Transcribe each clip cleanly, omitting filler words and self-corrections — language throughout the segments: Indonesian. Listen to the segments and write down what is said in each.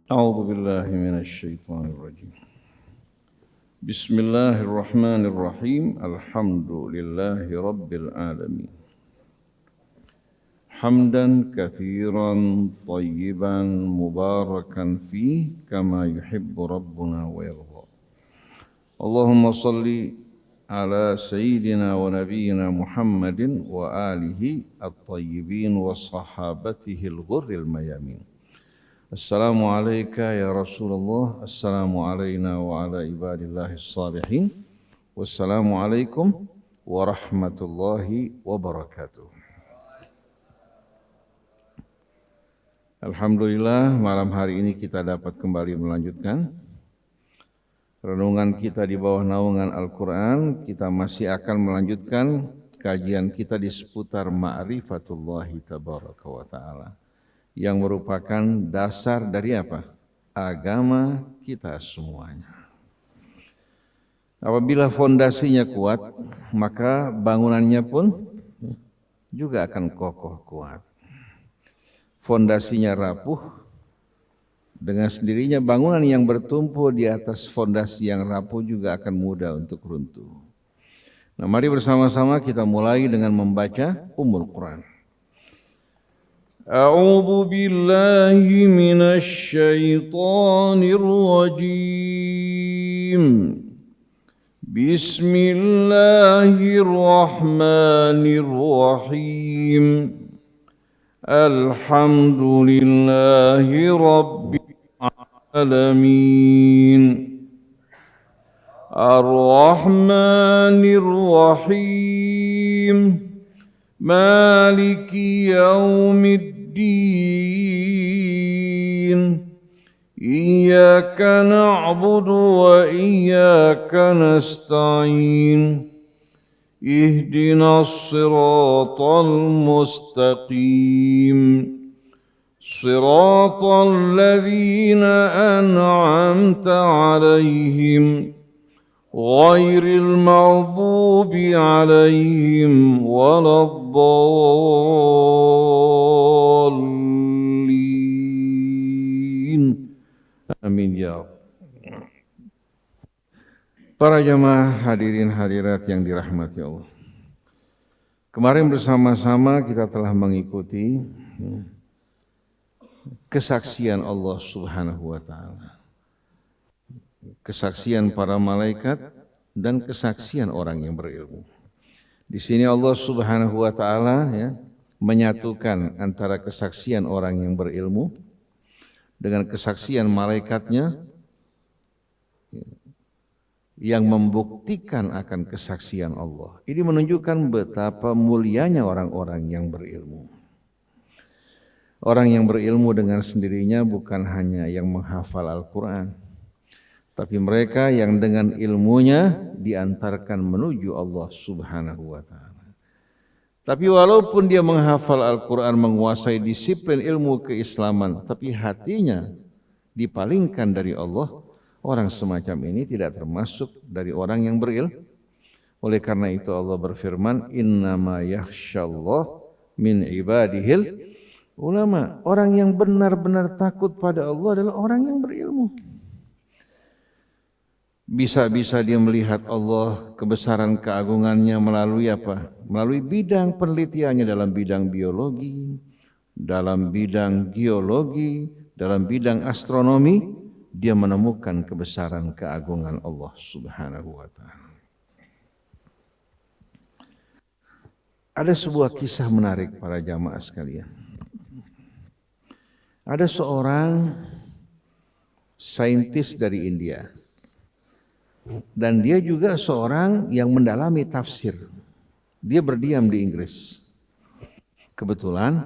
أعوذ بالله من الشيطان الرجيم. بسم الله الرحمن الرحيم. الحمد لله رب العالمين. حمدا كثيرا طيبا مباركا فيه كما يحب ربنا ويرضى. اللهم صل على سيدنا ونبينا محمد وآله الطيبين وصحابته الغر الميامين. Assalamu alayka ya Rasulullah. Assalamu alayna wa ala ibadillahis salihin. Wassalamu alaikum warahmatullahi wabarakatuh. Alhamdulillah, malam hari ini kita dapat kembali melanjutkan renungan kita di bawah naungan Al-Quran. Kita masih akan melanjutkan kajian kita di seputar ma'rifatullahi tabaraka wa ta'ala, yang merupakan dasar dari apa? Agama kita semuanya. Apabila fondasinya kuat, maka bangunannya pun juga akan kokoh kuat. Fondasinya rapuh, dengan sendirinya bangunan yang bertumpu di atas fondasi yang rapuh juga akan mudah untuk runtuh. Nah, mari bersama-sama kita mulai dengan membaca Ummul Quran. أعوذ بالله من الشيطان الرجيم. بسم الله الرحمن الرحيم. الحمد لله رب العالمين. الرحمن الرحيم. مالك يوم الدين. إياك نعبد وإياك نستعين. اهدنا الصراط المستقيم. صراط الذين أنعمت عليهم غير المغضوب عليهم ولا الضالين. Amin ya Allah. Para jamaah hadirin hadirat yang dirahmati Allah. Kemarin bersama-sama kita telah mengikuti kesaksian Allah Subhanahu wa taala. Kesaksian para malaikat dan kesaksian orang yang berilmu. Di sini Allah Subhanahu wa taala menyatukan antara kesaksian orang yang berilmu dengan kesaksian malaikatnya yang membuktikan akan kesaksian Allah. Ini menunjukkan betapa mulianya orang-orang yang berilmu. Orang yang berilmu dengan sendirinya bukan hanya yang menghafal Al-Quran, tapi mereka yang dengan ilmunya diantarkan menuju Allah Subhanahu wa ta'ala. Tapi walaupun dia menghafal Al-Quran, menguasai disiplin ilmu keislaman, tapi hatinya dipalingkan dari Allah, orang semacam ini tidak termasuk dari orang yang berilmu. Oleh karena itu Allah berfirman, innama yakhsyallah min ibadihil ulama. Orang yang benar-benar takut pada Allah adalah orang yang berilmu. Bisa-bisa dia melihat Allah, kebesaran keagungannya melalui apa? Melalui bidang penelitiannya dalam bidang biologi, dalam bidang geologi, dalam bidang astronomi, dia menemukan kebesaran keagungan Allah Subhanahu wa ta'ala. Ada sebuah kisah menarik para jamaah sekalian. Ada seorang saintis dari India. Dan dia juga seorang yang mendalami tafsir. Dia berdiam di Inggris. Kebetulan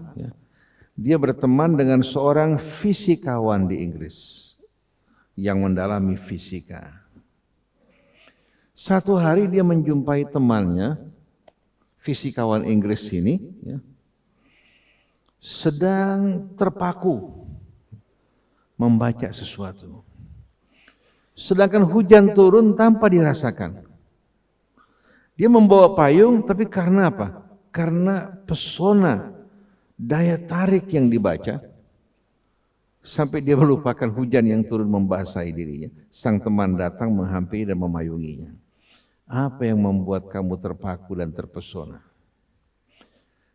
dia berteman dengan seorang fisikawan di Inggris yang mendalami fisika. Satu hari dia menjumpai temannya, fisikawan Inggris ini, sedang terpaku membaca sesuatu. Sedangkan hujan turun tanpa dirasakan. Dia membawa payung, tapi karena apa? Karena pesona, daya tarik yang dibaca, sampai dia melupakan hujan yang turun membasahi dirinya. Sang teman datang menghampiri dan memayunginya. Apa yang membuat kamu terpaku dan terpesona?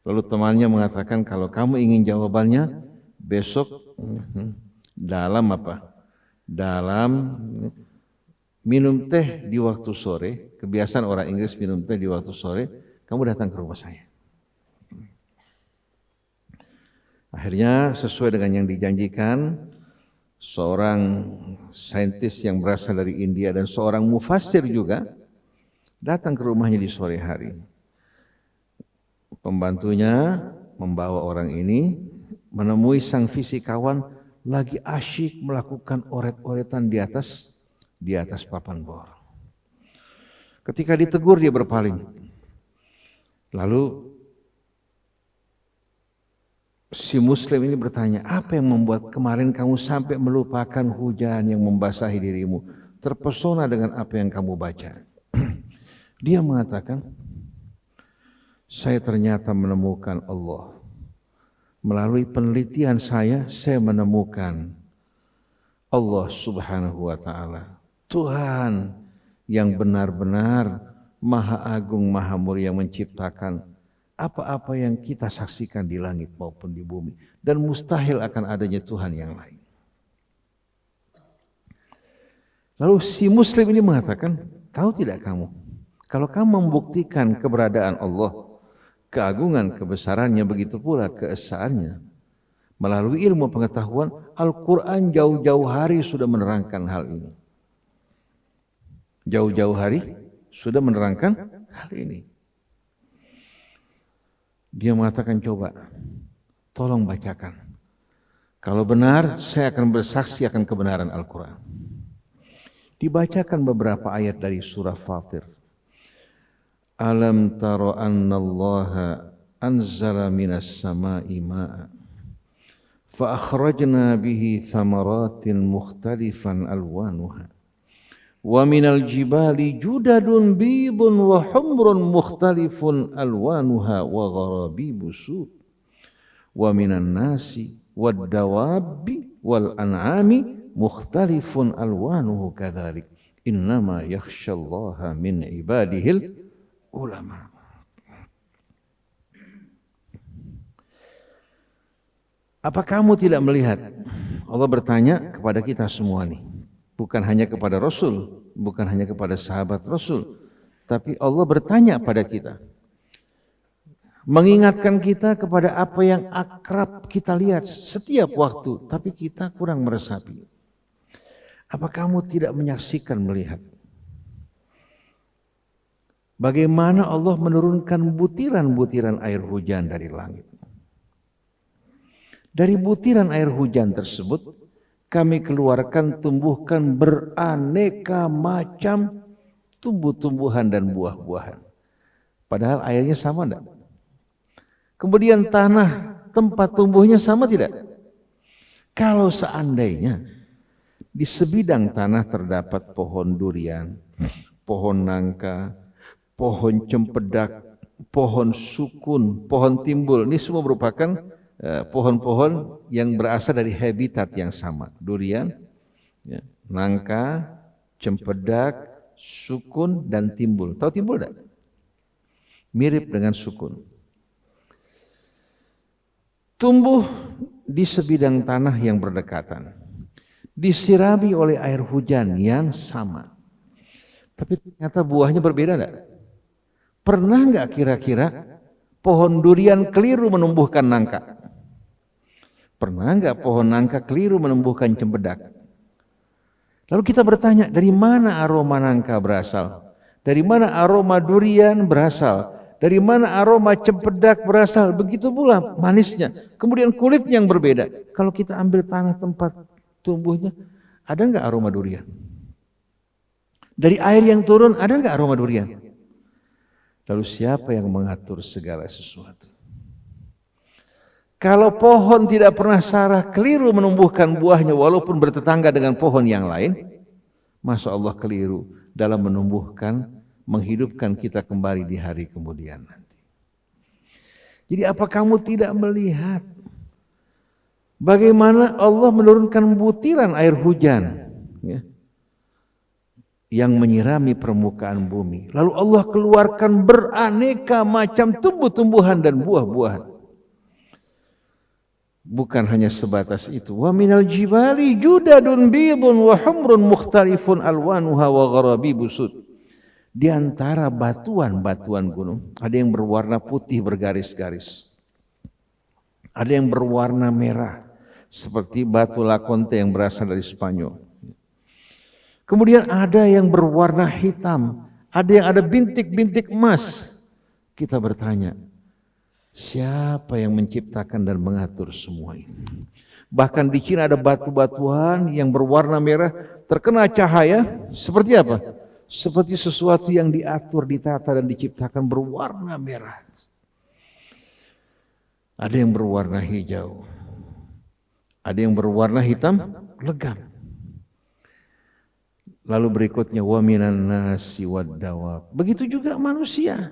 Lalu temannya mengatakan, kalau kamu ingin jawabannya, besok dalam apa? Dalam minum teh di waktu sore, kebiasaan orang Inggris minum teh di waktu sore, kamu datang ke rumah saya. Akhirnya sesuai dengan yang dijanjikan, seorang saintis yang berasal dari India dan seorang mufassir juga datang ke rumahnya di sore hari. Pembantunya membawa orang ini menemui sang fisikawan lagi asyik melakukan oret-oretan di atas papan bor. Ketika ditegur dia berpaling. Lalu si muslim ini bertanya, apa yang membuat kemarin kamu sampai melupakan hujan yang membasahi dirimu, terpesona dengan apa yang kamu baca? Dia mengatakan, saya ternyata menemukan Allah. Melalui penelitian saya menemukan Allah Subhanahu wa Ta'ala, Tuhan yang benar-benar Maha Agung, Maha Mulia, yang menciptakan apa-apa yang kita saksikan di langit maupun di bumi, dan mustahil akan adanya Tuhan yang lain. Lalu si muslim ini mengatakan, tahu tidak kamu, kalau kamu membuktikan keberadaan Allah, keagungan kebesarannya, begitu pula keesaannya, melalui ilmu pengetahuan, Al-Quran jauh-jauh hari sudah menerangkan hal ini. Jauh-jauh hari sudah menerangkan hal ini. Dia mengatakan, coba, tolong bacakan. Kalau benar, saya akan bersaksi akan kebenaran Al-Quran. Dibacakan beberapa ayat dari surah Fatir. Alam taro anna Allaha anzala minas sama'i ma'a fa akhrajna bihi thamaratin mukhtalifan alwanuha wa minal jibali judadun bidun wa humrun mukhtalifun alwanuha wa gharabibu sud wa minan nasi wad dawabi wal an'ami mukhtalifun alwanuhu kadzalik innama yakhsyallaha min ibadihil ulama. Apa kamu tidak melihat? Allah bertanya kepada kita semua nih. Bukan hanya kepada Rasul, bukan hanya kepada sahabat Rasul, tapi Allah bertanya pada kita. Mengingatkan kita kepada apa yang akrab kita lihat setiap waktu, tapi kita kurang meresapi. Apa kamu tidak menyaksikan, melihat bagaimana Allah menurunkan butiran-butiran air hujan dari langit? Dari butiran air hujan tersebut, kami keluarkan, tumbuhkan beraneka macam tumbuh-tumbuhan dan buah-buahan. Padahal airnya sama tidak? Kemudian tanah tempat tumbuhnya sama tidak? Kalau seandainya di sebidang tanah terdapat pohon durian, pohon nangka, pohon cempedak, pohon sukun, pohon timbul, ini semua merupakan pohon-pohon yang berasal dari habitat yang sama. Durian, ya, nangka, cempedak, sukun, dan timbul. Tahu timbul tidak? Mirip dengan sukun. Tumbuh di sebidang tanah yang berdekatan, disirami oleh air hujan yang sama. Tapi ternyata buahnya berbeda enggak? Pernah enggak kira-kira pohon durian keliru menumbuhkan nangka? Pernah enggak pohon nangka keliru menumbuhkan cempedak? Lalu kita bertanya, dari mana aroma nangka berasal? Dari mana aroma durian berasal? Dari mana aroma cempedak berasal? Begitu pula manisnya. Kemudian kulit yang berbeda. Kalau kita ambil tanah tempat tumbuhnya, ada enggak aroma durian? Dari air yang turun, ada enggak aroma durian? Lalu siapa yang mengatur segala sesuatu? Kalau pohon tidak pernah salah keliru menumbuhkan buahnya walaupun bertetangga dengan pohon yang lain, masa Allah keliru dalam menumbuhkan, menghidupkan kita kembali di hari kemudian nanti. Jadi apa kamu tidak melihat Bagaimana Allah menurunkan butiran air hujan, ya, yang menyirami permukaan bumi. Lalu Allah keluarkan beraneka macam tumbuh-tumbuhan dan buah-buahan. Bukan hanya sebatas itu. Wa minal jibali judadun bidun wa humrun mukhtalifun alwanuha wa gharabibu sud. Di antara batuan-batuan gunung, ada yang berwarna putih bergaris-garis. Ada yang berwarna merah, seperti batu Laconte yang berasal dari Spanyol. Kemudian ada yang berwarna hitam, ada yang ada bintik-bintik emas. Kita bertanya, siapa yang menciptakan dan mengatur semua ini? Bahkan di Cina ada batu-batuan yang berwarna merah, terkena cahaya, seperti apa? Seperti sesuatu yang diatur, ditata dan diciptakan berwarna merah. Ada yang berwarna hijau, ada yang berwarna hitam, legam. Lalu berikutnya wa minan nasi wad dawab. Begitu juga manusia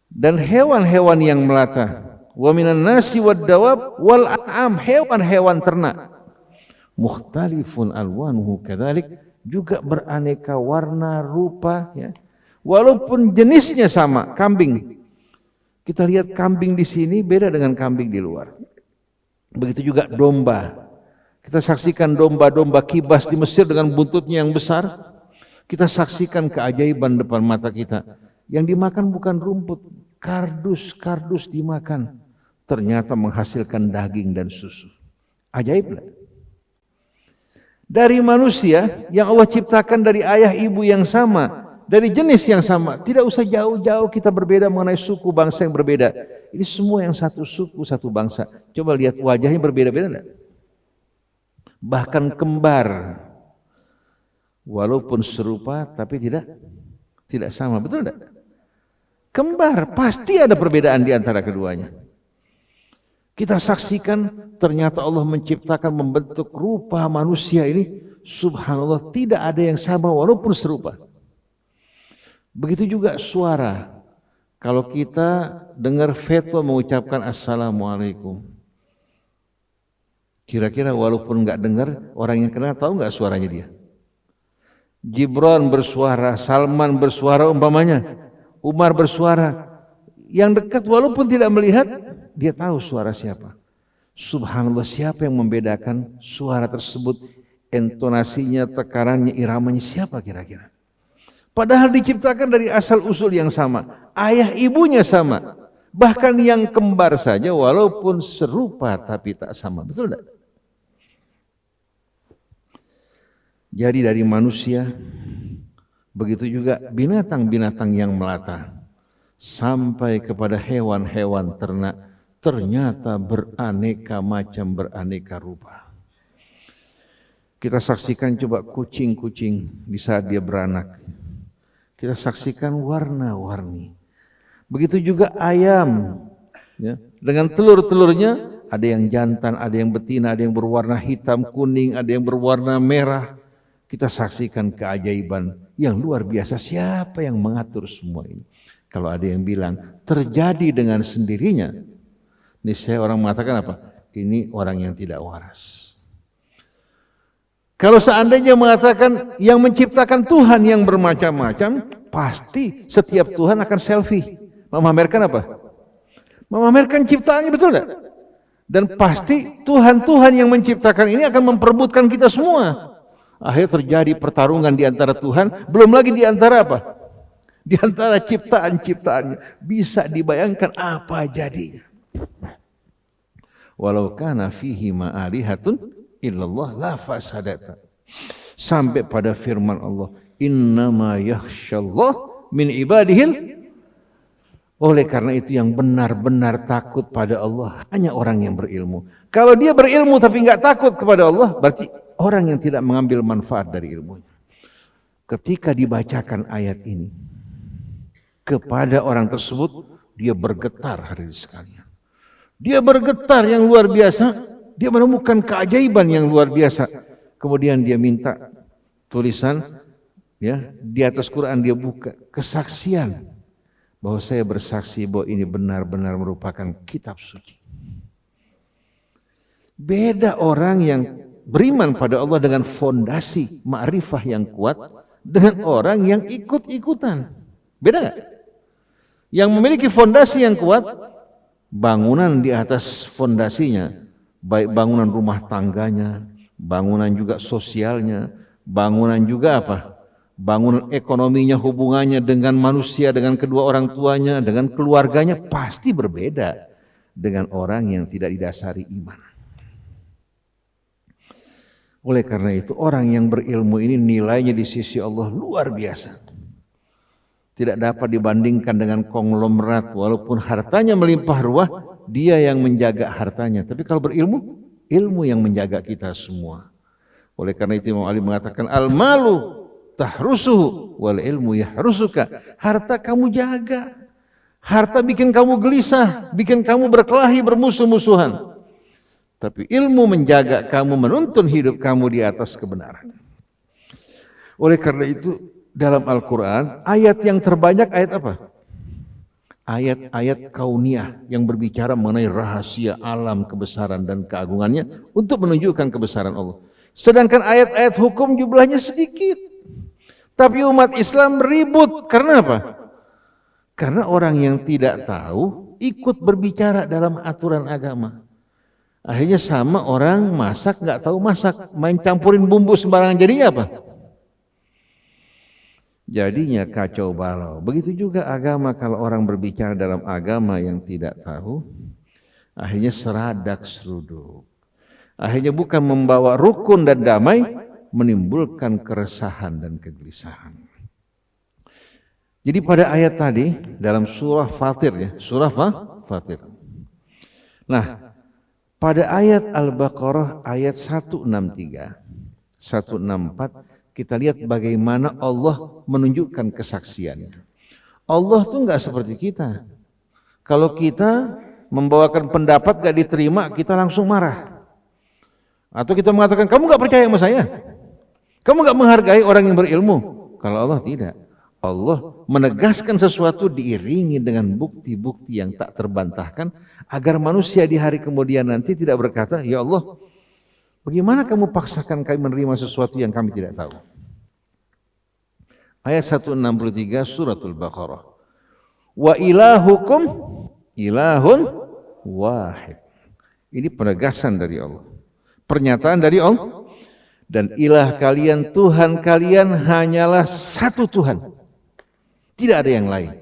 dan hewan-hewan yang melata. Wa minan nasi wad dawab wal an'am, hewan-hewan ternak. Mukhtalifun alwanuhu kadzalik, juga beraneka warna rupa, ya. Walaupun jenisnya sama, kambing. Kita lihat kambing di sini beda dengan kambing di luar. Begitu juga domba. Kita saksikan domba-domba kibas di Mesir dengan buntutnya yang besar. Kita saksikan keajaiban depan mata kita. Yang dimakan bukan rumput, kardus dimakan. Ternyata menghasilkan daging dan susu. Ajaib lah. Dari manusia yang Allah ciptakan dari ayah ibu yang sama, dari jenis yang sama, tidak usah jauh-jauh kita berbeda mengenai suku bangsa yang berbeda. Ini semua yang satu suku, satu bangsa. Coba lihat wajahnya berbeda-beda enggak? Bahkan kembar, walaupun serupa tapi tidak sama, betul enggak? Kembar pasti ada perbedaan di antara keduanya. Kita saksikan ternyata Allah menciptakan, membentuk rupa manusia ini, subhanallah, tidak ada yang sama walaupun serupa. Begitu juga suara. Kalau kita dengar fatwa mengucapkan assalamualaikum, kira-kira walaupun nggak dengar, orang yang kenal tahu nggak suaranya dia? Gibran bersuara, Salman bersuara umpamanya, Umar bersuara. Yang dekat walaupun tidak melihat, dia tahu suara siapa. Subhanallah, siapa yang membedakan suara tersebut, intonasinya, tekarannya, iramanya, siapa kira-kira? Padahal diciptakan dari asal usul yang sama, ayah ibunya sama. Bahkan yang kembar saja walaupun serupa tapi tak sama, betul tidak? Jadi dari manusia, begitu juga binatang-binatang yang melata, sampai kepada hewan-hewan ternak, ternyata beraneka macam, beraneka rupa. Kita saksikan coba kucing-kucing di saat dia beranak. Kita saksikan warna-warni. Begitu juga ayam, ya, dengan telur-telurnya, ada yang jantan, ada yang betina, ada yang berwarna hitam, kuning, ada yang berwarna merah. Kita saksikan keajaiban yang luar biasa. Siapa yang mengatur semua ini? Kalau ada yang bilang terjadi dengan sendirinya, niscaya orang mengatakan apa? Ini orang yang tidak waras. Kalau seandainya mengatakan yang menciptakan Tuhan yang bermacam-macam, pasti setiap Tuhan akan selfie. Memamerkan apa? Memamerkan ciptaannya, betul tidak? Dan pasti Tuhan-Tuhan yang menciptakan ini akan memperebutkan kita semua. Akhirnya terjadi pertarungan di antara Tuhan, belum lagi di antara apa? Di antara ciptaan-ciptaannya. Bisa dibayangkan apa jadinya. Walau kana fihi ma'alihatun illallah la fasadata. Sampai pada firman Allah, innama yakhsyallah min ibadihil. Oleh karena itu yang benar-benar takut pada Allah hanya orang yang berilmu. Kalau dia berilmu tapi enggak takut kepada Allah, berarti orang yang tidak mengambil manfaat dari ilmunya. Ketika dibacakan ayat ini kepada orang tersebut, dia bergetar hadirin sekalian. Dia bergetar yang luar biasa. Dia menemukan keajaiban yang luar biasa. Kemudian dia minta tulisan, ya, di atas Quran dia buka kesaksian bahwa saya bersaksi bahwa ini benar-benar merupakan kitab suci. Beda orang yang beriman pada Allah dengan fondasi ma'rifah yang kuat dengan orang yang ikut-ikutan. Beda nggak? Yang memiliki fondasi yang kuat, bangunan di atas fondasinya, baik bangunan rumah tangganya, bangunan juga sosialnya, bangunan juga apa? Bangunan ekonominya, hubungannya dengan manusia, dengan kedua orang tuanya, dengan keluarganya pasti berbeda dengan orang yang tidak didasari iman. Oleh karena itu orang yang berilmu ini nilainya di sisi Allah luar biasa. Tidak dapat dibandingkan dengan konglomerat, walaupun hartanya melimpah ruah, dia yang menjaga hartanya. Tapi kalau berilmu, ilmu yang menjaga kita semua. Oleh karena itu Imam Ali mengatakan, al-malu tahrusuhu wal ilmu yahrusuka. Harta kamu jaga. Harta bikin kamu gelisah, bikin kamu berkelahi, bermusuh-musuhan. Tapi ilmu menjaga kamu, menuntun hidup kamu di atas kebenaran. Oleh karena itu dalam Al-Quran ayat yang terbanyak ayat apa? Ayat-ayat kauniyah yang berbicara mengenai rahasia alam, kebesaran dan keagungannya untuk menunjukkan kebesaran Allah. Sedangkan ayat-ayat hukum jumlahnya sedikit. Tapi umat Islam ribut. Karena apa? Karena orang yang tidak tahu ikut berbicara dalam aturan agama. Akhirnya sama orang masak nggak tahu masak, main campurin bumbu sembarangan, jadinya apa? Jadinya kacau balau. Begitu juga agama, kalau orang berbicara dalam agama yang tidak tahu, akhirnya seradak seruduk. Akhirnya bukan membawa rukun dan damai, menimbulkan keresahan dan kegelisahan. Jadi pada ayat tadi dalam surah Fatir ya, surah Fatir. Nah, pada ayat Al-Baqarah ayat 163, 164 kita lihat bagaimana Allah menunjukkan kesaksiannya. Allah tuh enggak seperti kita. Kalau kita membawakan pendapat gak diterima, kita langsung marah. Atau kita mengatakan, kamu gak percaya sama saya? Kamu gak menghargai orang yang berilmu? Kalau Allah tidak. Allah menegaskan sesuatu diiringi dengan bukti-bukti yang tak terbantahkan, agar manusia di hari kemudian nanti tidak berkata, ya Allah, bagaimana kamu paksakan kami menerima sesuatu yang kami tidak tahu? Ayat 163 suratul Baqarah. Wa ilahukum ilahun wahid. Ini penegasan dari Allah. Pernyataan dari Allah. Dan ilah kalian, Tuhan kalian hanyalah satu Tuhan. Tidak ada yang lain.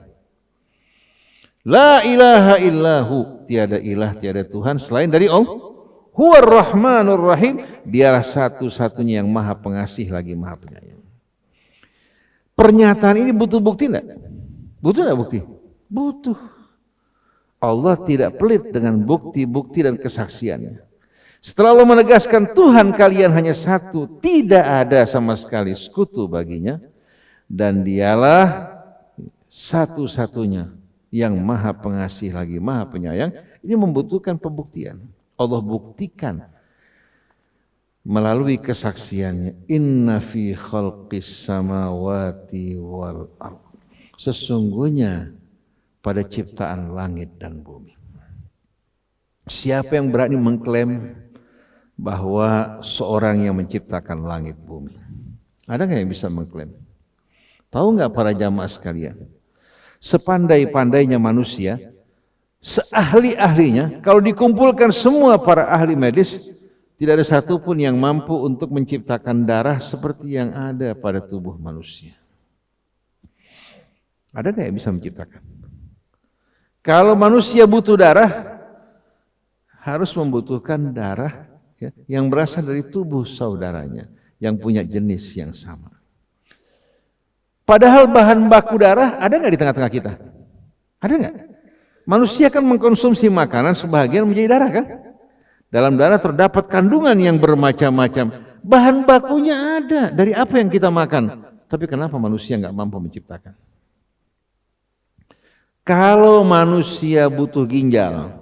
La ilaha illahu. Tiada ilah, tiada Tuhan selain dari Allah. Huwar Rahmanur Rahim. Dialah satu-satunya yang maha pengasih lagi maha penyayang. Pernyataan ini butuh bukti enggak? Butuh enggak bukti? Butuh. Allah tidak pelit dengan bukti-bukti dan kesaksiannya. Setelah Allah menegaskan Tuhan kalian hanya satu, tidak ada sama sekali sekutu baginya, dan dialah satu-satunya yang maha pengasih lagi maha penyayang, ini membutuhkan pembuktian. Allah buktikan melalui kesaksiannya, inna fi khalqis samawati wal ardh. Sesungguhnya pada ciptaan langit dan bumi. Siapa yang berani mengklaim bahwa seorang yang menciptakan langit bumi? Ada nggak yang bisa mengklaim? Tahu nggak para jamaah sekalian? Sepandai-pandainya manusia, seahli-ahlinya, kalau dikumpulkan semua para ahli medis, tidak ada satupun yang mampu untuk menciptakan darah seperti yang ada pada tubuh manusia. Ada nggak yang bisa menciptakan? Kalau manusia butuh darah, harus membutuhkan darah ya, yang berasal dari tubuh saudaranya yang punya jenis yang sama. Padahal bahan baku darah ada nggak di tengah-tengah kita? Ada nggak? Manusia kan mengkonsumsi makanan sebagian menjadi darah kan? Dalam darah terdapat kandungan yang bermacam-macam. Bahan bakunya ada dari apa yang kita makan. Tapi kenapa manusia nggak mampu menciptakan? Kalau manusia butuh ginjal,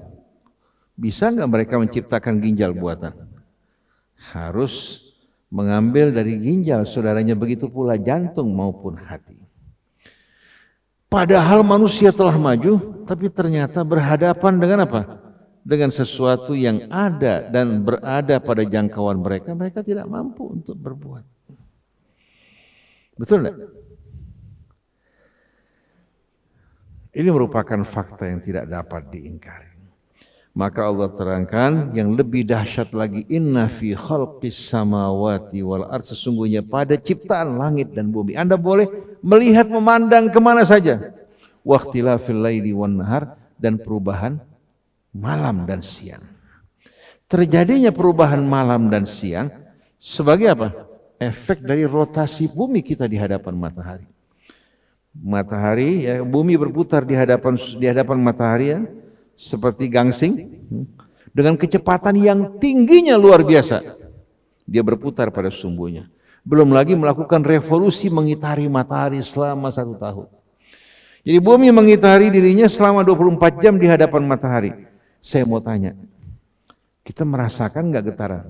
bisa nggak mereka menciptakan ginjal buatan? Harus mengambil dari ginjal saudaranya, begitu pula jantung maupun hati. Padahal manusia telah maju, tapi ternyata berhadapan dengan apa? dengan sesuatu yang ada dan berada pada jangkauan mereka, mereka tidak mampu untuk berbuat. Betul enggak? Ini merupakan fakta yang tidak dapat diingkari. Maka Allah terangkan yang lebih dahsyat lagi, inna fi khalqis samawati wal ard, sesungguhnya pada ciptaan langit dan bumi. Anda boleh melihat, memandang kemana saja. Wa ikhtilafil laili wan nahar, dan perubahan malam dan siang. Terjadinya perubahan malam dan siang sebagai apa? Efek dari rotasi bumi kita di hadapan matahari. Matahari, ya, bumi berputar di hadapan matahari, ya, seperti gangsing dengan kecepatan yang tingginya luar biasa. Dia berputar pada sumbunya. Belum lagi melakukan revolusi mengitari matahari selama 1 tahun. Jadi bumi mengitari dirinya selama 24 jam di hadapan matahari. Saya mau tanya, kita merasakan nggak getaran?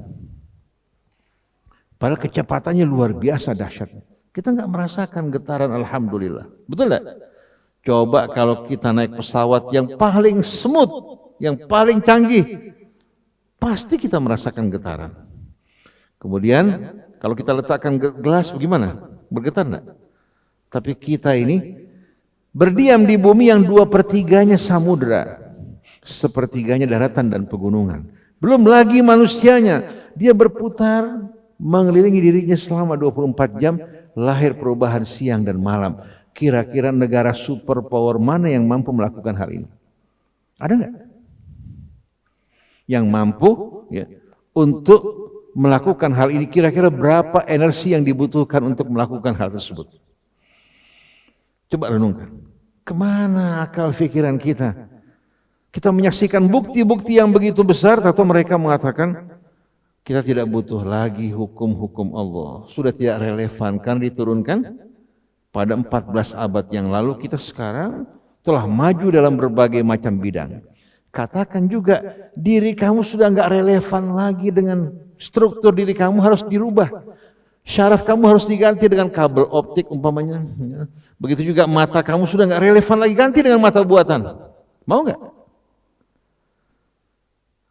Padahal kecepatannya luar biasa dahsyatnya. Kita nggak merasakan getaran, alhamdulillah. Betul nggak? Coba kalau kita naik pesawat yang paling smooth, yang paling canggih, pasti kita merasakan getaran. Kemudian kalau kita letakkan gelas, bagaimana? Bergetar nggak? Tapi kita ini berdiam di bumi yang 2/3-nya samudra, 1/3-nya daratan dan pegunungan. Belum lagi manusianya, dia berputar mengelilingi dirinya selama 24 jam, lahir perubahan siang dan malam. Kira-kira negara superpower mana yang mampu melakukan hal ini? Ada nggak? Yang mampu, ya, untuk melakukan hal ini, kira-kira berapa energi yang dibutuhkan untuk melakukan hal tersebut? Coba renungkan. Kemana akal pikiran kita? Kita menyaksikan bukti-bukti yang begitu besar, atau mereka mengatakan kita tidak butuh lagi hukum-hukum Allah. Sudah tidak relevan karena diturunkan pada 14 abad yang lalu. Kita sekarang telah maju dalam berbagai macam bidang. Katakan juga diri kamu sudah nggak relevan lagi dengan struktur diri kamu, harus dirubah. Syaraf kamu harus diganti dengan kabel optik umpamanya. Begitu juga mata kamu sudah nggak relevan lagi, ganti dengan mata buatan. Mau nggak?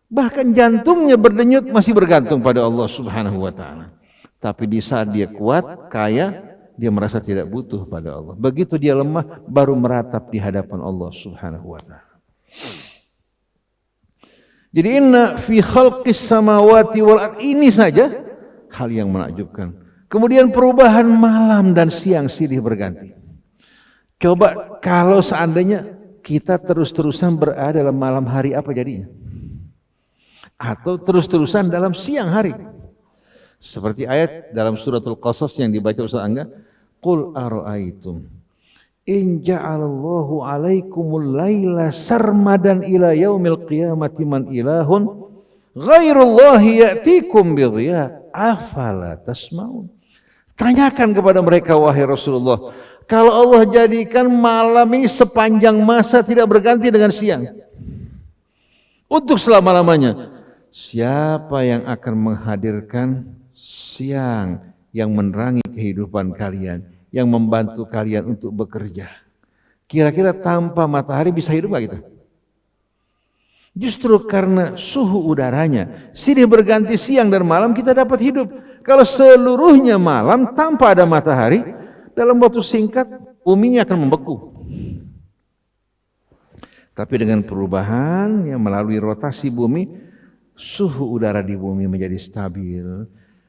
Bahkan jantungnya berdenyut masih bergantung pada Allah Subhanahu wa ta'ala. Tapi di saat dia kuat, kaya, dia merasa tidak butuh pada Allah. Begitu dia lemah, baru meratap di hadapan Allah Subhanahu wa ta'ala. Jadi inna fi khalqis samawati wal ard, ini saja hal yang menakjubkan. Kemudian perubahan malam dan siang silih berganti. Coba kalau seandainya kita terus-terusan berada dalam malam hari, apa jadinya? Atau terus-terusan dalam siang hari. Seperti ayat dalam suratul Qasas yang dibaca Ustaz Angga, qul ara'aitum in ja'alallahu 'alaikumul laila sarmadan ila yaumil qiyamati man ilahun ghairullahi ya'tikum bidhiya afala tasma'un. Tanyakan kepada mereka, wahai Rasulullah, kalau Allah jadikan malam ini sepanjang masa tidak berganti dengan siang untuk selama-lamanya, siapa yang akan menghadirkan siang yang menerangi kehidupan kalian, yang membantu kalian untuk bekerja? Kira-kira tanpa matahari bisa hidup gak kita? Justru karena suhu udaranya silih berganti siang dan malam, kita dapat hidup. Kalau seluruhnya malam tanpa ada matahari, dalam waktu singkat buminya akan membeku. Tapi dengan perubahan yang melalui rotasi bumi, suhu udara di bumi menjadi stabil.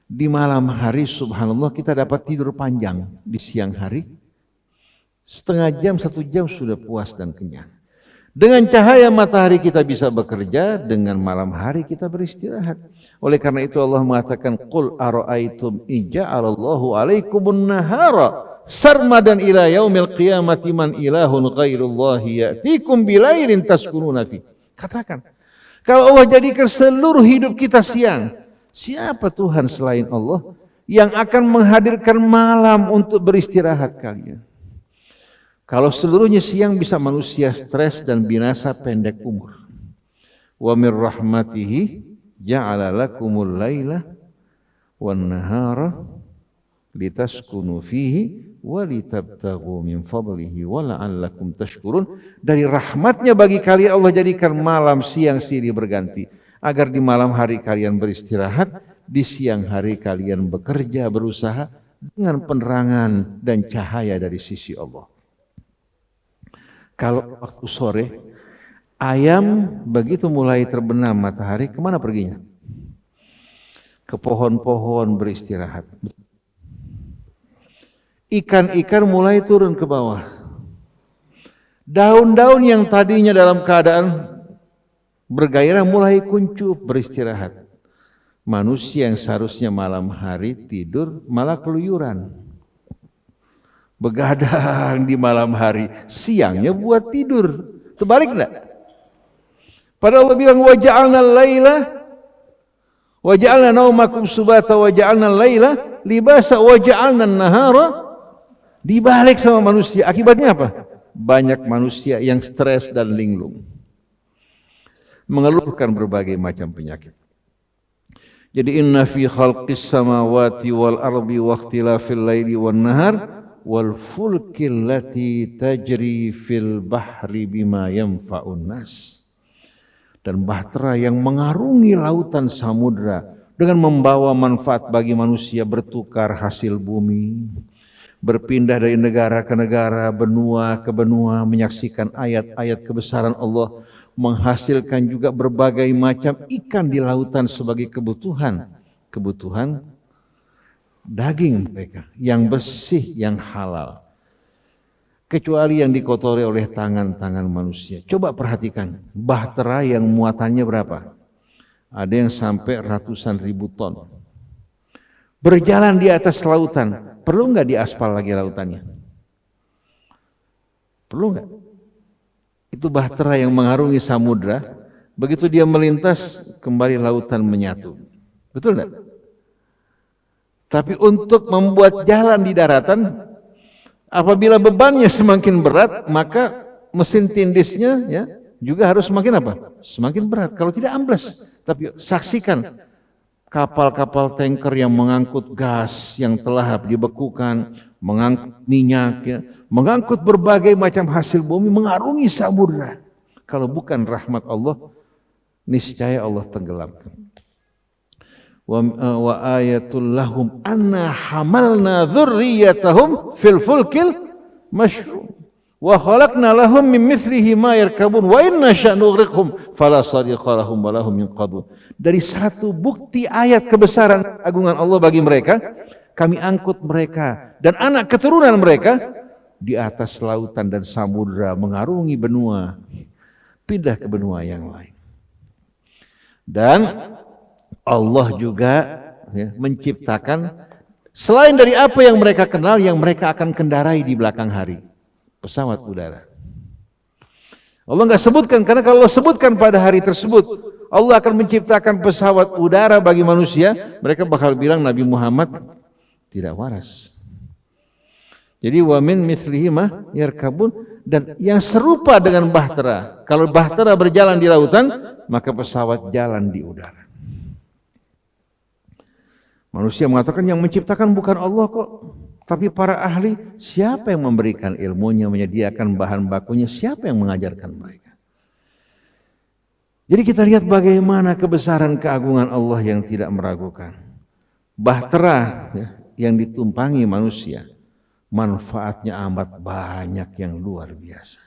Di malam hari subhanallah kita dapat tidur panjang. Di siang hari setengah jam, 1 jam sudah puas dan kenyang. Dengan cahaya matahari kita bisa bekerja, dengan malam hari kita beristirahat. Oleh karena itu Allah mengatakan, qul ara'aitum ija'alallahu 'alaikumun nahara sarmadan ila yaumil qiyamati man ilahun ghairullahi ya'tikum bilailin taskununa fi. Katakan, kalau Allah jadikan seluruh hidup kita siang, siapa Tuhan selain Allah yang akan menghadirkan malam untuk beristirahat kalian? Kalau seluruhnya siang, bisa manusia stres dan binasa pendek umur. Wa mir rahmatihi ja'ala lakumul laila wan nahara litaskunu fihi wa litabtaghu min fadlihi wa la'allakum tashkurun. Dari rahmatnya bagi kalian Allah jadikan malam siang silih berganti, agar di malam hari kalian beristirahat, di siang hari kalian bekerja berusaha dengan penerangan dan cahaya dari sisi Allah. Kalau waktu sore, ayam begitu mulai terbenam matahari, kemana perginya? Ke pohon-pohon beristirahat. Ikan-ikan mulai turun ke bawah. Daun-daun yang tadinya dalam keadaan bergairah mulai kuncup beristirahat. Manusia yang seharusnya malam hari tidur malah keluyuran. Begadang di malam hari, siangnya buat tidur. Terbalik enggak? Padahal Allah bilang waja'alna al-laila waja'alna naumakum subata waja'alna al-laila libasa waja'alna an-nahara. Dibalik sama manusia. Akibatnya apa? Banyak manusia yang stres dan linglung, mengeluhkan berbagai macam penyakit. Jadi inna fi khalqis samawati wal ardi wa ikhtilafil laili wan nahar wal fulkil lati tajri fil bahri bima yanfa'un nas. Dan bahtera yang mengarungi lautan samudra dengan membawa manfaat bagi manusia, bertukar hasil bumi, berpindah dari negara ke negara, benua ke benua, menyaksikan ayat-ayat kebesaran Allah, menghasilkan juga berbagai macam ikan di lautan sebagai kebutuhan daging mereka yang bersih, yang halal, kecuali yang dikotori oleh tangan-tangan manusia. Coba perhatikan, bahtera yang muatannya berapa? Ada yang sampai ratusan ribu ton, berjalan di atas lautan. Perlu nggak diaspal lagi lautannya? Perlu nggak? Itu bahtera yang mengarungi samudra. Begitu dia melintas, kembali lautan menyatu. Betul nggak? Tapi untuk membuat jalan di daratan, apabila bebannya semakin berat, maka mesin tindisnya ya juga harus semakin apa? Semakin berat. Kalau tidak ambles. Tapi saksikan kapal-kapal tanker yang mengangkut gas yang telah dibekukan, mengangkut minyak, ya, mengangkut berbagai macam hasil bumi, mengarungi samudra. Kalau bukan rahmat Allah, niscaya Allah tenggelamkan. Wa ayatul lahum anna hamalna dzurriyyatahum fil fulkil mashhur wa khalaqna lahum min mithlihi ma yarkabun wa inna sya'nughriqhum fala sadiqa lahum wa lahum minqadun. Dari satu bukti ayat kebesaran agungan Allah bagi mereka, kami angkut mereka dan anak keturunan mereka di atas lautan dan samudra, mengarungi benua, pindah ke benua yang lain. Dan Allah juga ya, menciptakan selain dari apa yang mereka kenal, yang mereka akan kendarai di belakang hari, pesawat udara. Allah nggak sebutkan, karena kalau Allah sebutkan pada hari tersebut Allah akan menciptakan pesawat udara bagi manusia, mereka bakal bilang Nabi Muhammad tidak waras. Jadi wa min mithlihi ma yarkabun, dan yang serupa dengan bahtera. Kalau bahtera berjalan di lautan, maka pesawat jalan di udara. Manusia mengatakan yang menciptakan bukan Allah kok, tapi para ahli. Siapa yang memberikan ilmunya, menyediakan bahan bakunya, siapa yang mengajarkan mereka? Jadi kita lihat bagaimana kebesaran keagungan Allah yang tidak meragukan. Bahtera ya, yang ditumpangi manusia, manfaatnya amat banyak yang luar biasa.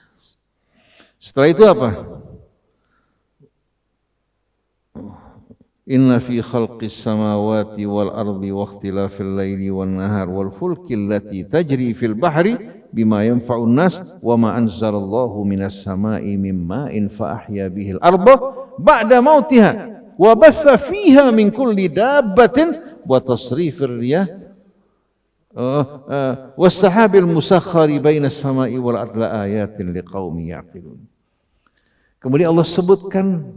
Setelah itu apa? Inna fi khalqis samawati wal ardi wa ikhtilafil laili wan nahar wal fulki allati tajri fil bahri bima yanfa'un nas wa ma anzalallahu minas sama'i min ma'in fa ahya bihil arda ba'da mautiha wa batha fiha min kulli dabbatin wa tasrifir riyah was sahabil musakhkhari bainas sama'i wal ardi ayatin liqaumin yaqilun. Kemudian Allah sebutkan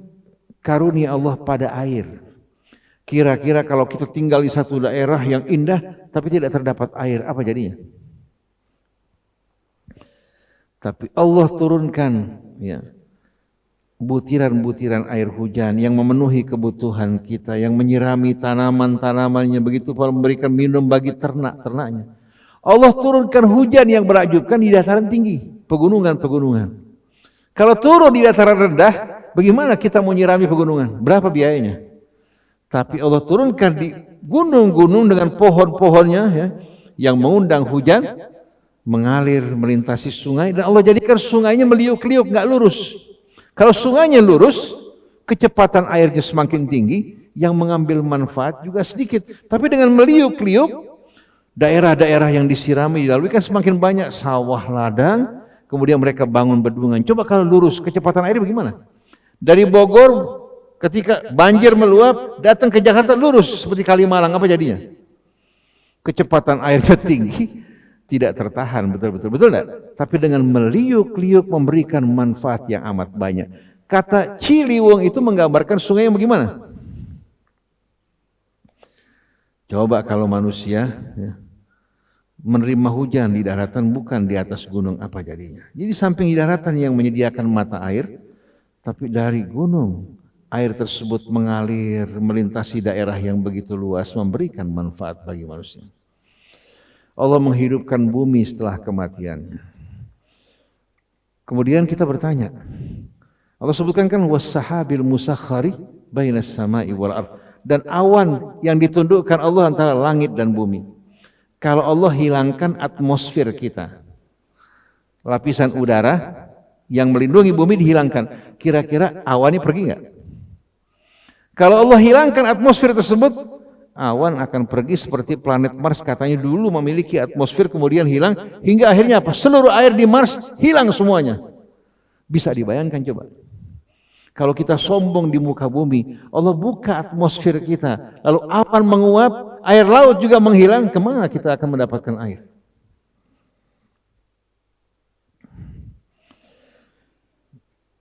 karunia Allah pada air. Kira-kira kalau kita tinggal di satu daerah yang indah tapi tidak terdapat air, apa jadinya? Tapi Allah turunkan ya, butiran-butiran air hujan yang memenuhi kebutuhan kita, yang menyirami tanaman-tanamannya, begitu pula memberikan minum bagi ternak-ternaknya. Allah turunkan hujan yang menakjubkan di dataran tinggi, pegunungan-pegunungan. Kalau turun di dataran rendah, bagaimana kita mau menyirami pegunungan? Berapa biayanya? Tapi Allah turunkan di gunung-gunung dengan pohon-pohonnya ya, yang mengundang hujan, mengalir melintasi sungai, dan Allah jadikan sungainya meliuk-liuk, nggak lurus. Kalau sungainya lurus, kecepatan airnya semakin tinggi, yang mengambil manfaat juga sedikit. Tapi dengan meliuk-liuk, daerah-daerah yang disirami dilalui kan semakin banyak sawah ladang, kemudian mereka bangun bendungan. Coba kalau lurus, kecepatan air bagaimana? Dari Bogor, ketika banjir meluap, datang ke Jakarta lurus seperti Kalimalang, apa jadinya? Kecepatan airnya tinggi, tidak tertahan betul-betul, betul enggak? Tapi dengan meliuk-liuk memberikan manfaat yang amat banyak. Kata Ciliwung itu menggambarkan sungai yang bagaimana? Coba kalau manusia ya, menerima hujan di daratan bukan di atas gunung, apa jadinya? Jadi samping di daratan yang menyediakan mata air, tapi dari gunung air tersebut mengalir melintasi daerah yang begitu luas, memberikan manfaat bagi manusia. Allah menghidupkan bumi setelah kematiannya. Kemudian kita bertanya, Allah sebutkan kan was-sahabil musakhkhari bainas sama'i wal ardh, dan awan yang ditundukkan Allah antara langit dan bumi. Kalau Allah hilangkan atmosfer kita, lapisan udara yang melindungi bumi dihilangkan, kira-kira awannya pergi nggak? Kalau Allah hilangkan atmosfer tersebut, awan akan pergi seperti planet Mars, katanya dulu memiliki atmosfer kemudian hilang, hingga akhirnya apa? Seluruh air di Mars hilang semuanya. Bisa dibayangkan coba. Kalau kita sombong di muka bumi, Allah buka atmosfer kita, lalu awan menguap, air laut juga menghilang, kemana kita akan mendapatkan air?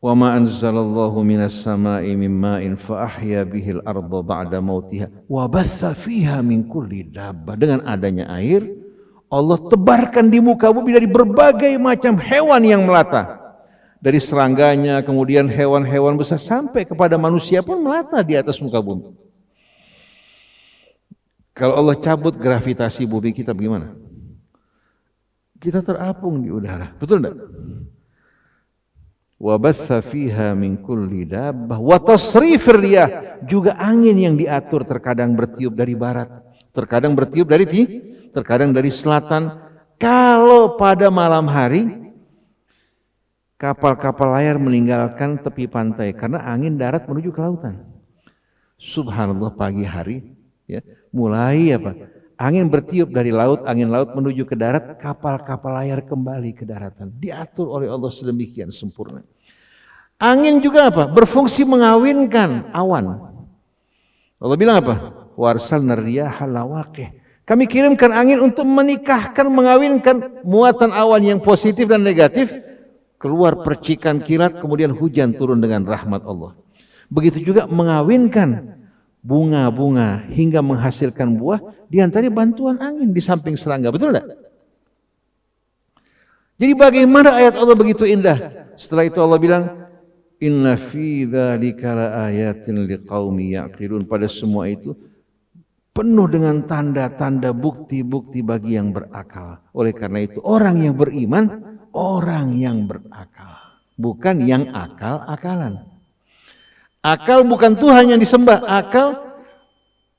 Wa ma anzalallahu minas sama'i min ma'in fa ahya bihil arda ba'da mautiha wa batha fiha min kulli dabbah. Dengan adanya air, Allah tebarkan di muka bumi dari berbagai macam hewan yang melata. Dari serangganya, kemudian hewan-hewan besar, sampai kepada manusia pun melata di atas muka bumi. Kalau Allah cabut gravitasi bumi kita bagaimana? Kita terapung di udara, betul enggak? Wa batha fiha min kulli dabbah wa tasrifir riyah, juga angin yang diatur, terkadang bertiup dari barat, terkadang bertiup terkadang dari selatan. Kalau pada malam hari kapal-kapal layar meninggalkan tepi pantai karena angin darat menuju ke lautan. Subhanallah, pagi hari ya, mulai apa? Angin bertiup dari laut, angin laut menuju ke darat, kapal-kapal layar kembali ke daratan. Diatur oleh Allah sedemikian sempurna. Angin juga apa? Berfungsi mengawinkan awan. Allah bilang apa? Warsalna riyaha lawaqih. Kami kirimkan angin untuk menikahkan, mengawinkan muatan awan yang positif dan negatif. Keluar percikan kilat, kemudian hujan turun dengan rahmat Allah. Begitu juga mengawinkan bunga-bunga hingga menghasilkan buah, di antaranya bantuan angin di samping serangga, betul tidak? Jadi bagaimana ayat Allah begitu indah? Setelah itu Allah bilang, inna fi dzalika laayatin liqaumi yaqilun. Pada semua itu penuh dengan tanda-tanda, bukti-bukti bagi yang berakal. Oleh karena itu orang yang beriman, orang yang berakal, bukan yang akal-akalan. Akal bukan Tuhan yang disembah, akal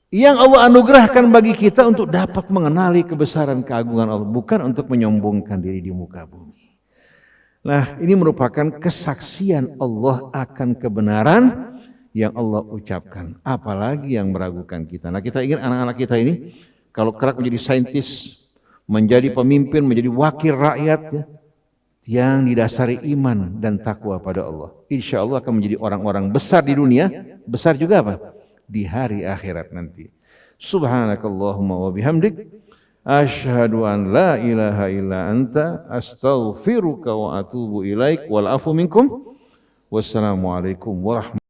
yang Allah anugerahkan bagi kita untuk dapat mengenali kebesaran keagungan Allah, bukan untuk menyombongkan diri di muka bumi. Nah, ini merupakan kesaksian Allah akan kebenaran yang Allah ucapkan, apalagi yang meragukan kita. Nah, kita ingin anak-anak kita ini kalau kelak menjadi saintis, menjadi pemimpin, menjadi wakil rakyat ya, yang didasari iman dan takwa pada Allah. Insya Allah akan menjadi orang-orang besar di dunia, besar juga apa? Di hari akhirat nanti. Subhanakallahumma wa bihamdik, asyhadu an la ilaha illa anta, astaghfiruka wa atubu ilaik, wal afu minkum. Wassalamualaikum warahmatullahi wabarakatuh.